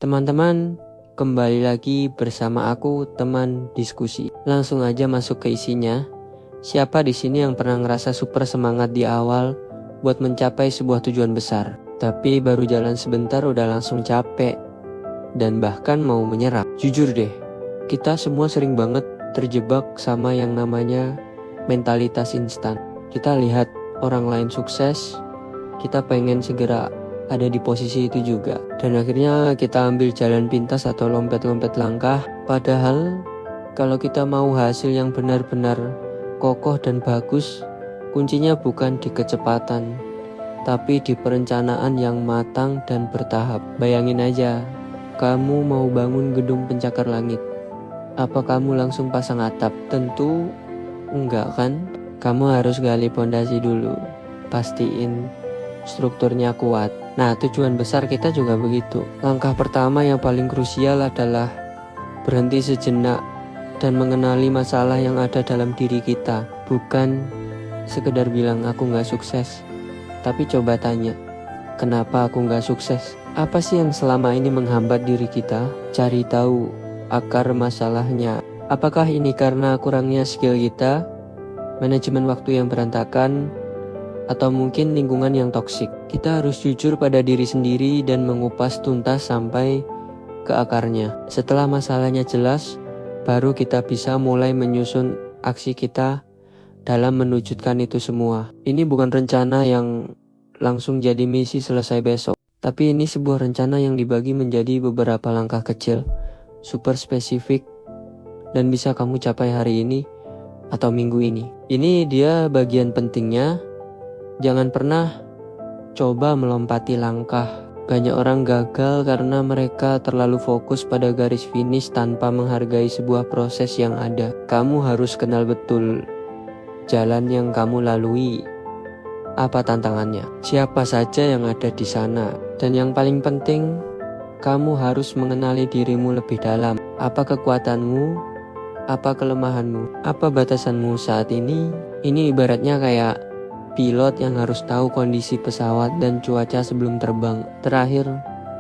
Teman-teman, kembali lagi bersama aku, teman diskusi. Langsung aja masuk ke isinya. Siapa di sini yang pernah ngerasa super semangat di awal buat mencapai sebuah tujuan besar, tapi baru jalan sebentar udah langsung capek dan bahkan mau menyerah? Jujur deh, kita semua sering banget terjebak sama yang namanya mentalitas instan. Kita lihat orang lain sukses, kita pengen segera ada di posisi itu juga, dan akhirnya kita ambil jalan pintas atau lompat-lompat langkah. Padahal kalau kita mau hasil yang benar-benar kokoh dan bagus, kuncinya bukan di kecepatan, tapi di perencanaan yang matang dan bertahap. Bayangin aja, kamu mau bangun gedung pencakar langit. Apa kamu langsung pasang atap? Tentu enggak kan? Kamu harus gali pondasi dulu, pastiin strukturnya kuat. Nah, tujuan besar kita juga begitu. Langkah pertama yang paling krusial adalah berhenti sejenak dan mengenali masalah yang ada dalam diri kita. Bukan sekedar bilang aku gak sukses, tapi coba tanya, kenapa aku gak sukses? Apa sih yang selama ini menghambat diri kita? Cari tahu akar masalahnya. Apakah ini karena kurangnya skill kita, manajemen waktu yang berantakan, atau mungkin lingkungan yang toksik? Kita harus jujur pada diri sendiri dan mengupas tuntas sampai ke akarnya. Setelah masalahnya jelas, baru kita bisa mulai menyusun aksi kita dalam menwujudkan itu semua. Ini bukan rencana yang langsung jadi misi selesai besok, tapi ini sebuah rencana yang dibagi menjadi beberapa langkah kecil, super spesifik, dan bisa kamu capai hari ini atau minggu ini. Ini dia bagian pentingnya. Jangan pernah coba melompati langkah. Banyak orang gagal karena mereka terlalu fokus pada garis finish tanpa menghargai sebuah proses yang ada. Kamu harus kenal betul jalan yang kamu lalui, apa tantangannya, siapa saja yang ada di sana, dan yang paling penting, kamu harus mengenali dirimu lebih dalam. Apa kekuatanmu, apa kelemahanmu, apa batasanmu saat ini. Ini ibaratnya kayak pilot yang harus tahu kondisi pesawat dan cuaca sebelum terbang. Terakhir,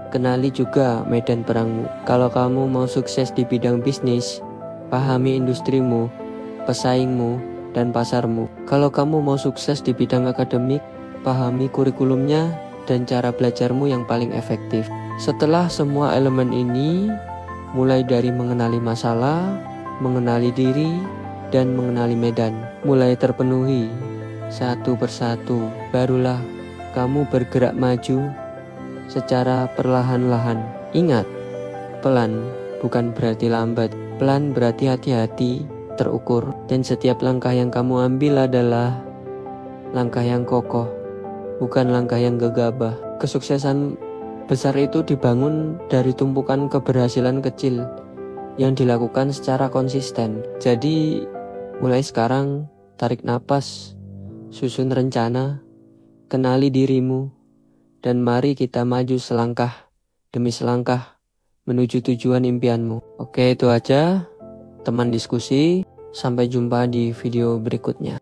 kenali juga medan perangmu. Kalau kamu mau sukses di bidang bisnis, pahami industrimu, pesaingmu, dan pasarmu. Kalau kamu mau sukses di bidang akademik, pahami kurikulumnya dan cara belajarmu yang paling efektif. Setelah semua elemen ini, mulai dari mengenali masalah, mengenali diri, dan mengenali medan, mulai terpenuhi satu persatu, barulah kamu bergerak maju secara perlahan-lahan. Ingat, pelan bukan berarti lambat. Pelan berarti hati-hati, terukur. Dan setiap langkah yang kamu ambil adalah langkah yang kokoh, bukan langkah yang gegabah. Kesuksesan besar itu dibangun dari tumpukan keberhasilan kecil yang dilakukan secara konsisten. Jadi, mulai sekarang, tarik napas, susun rencana, kenali dirimu, dan mari kita maju selangkah demi selangkah menuju tujuan impianmu. Oke, itu aja teman diskusi. Sampai jumpa di video berikutnya.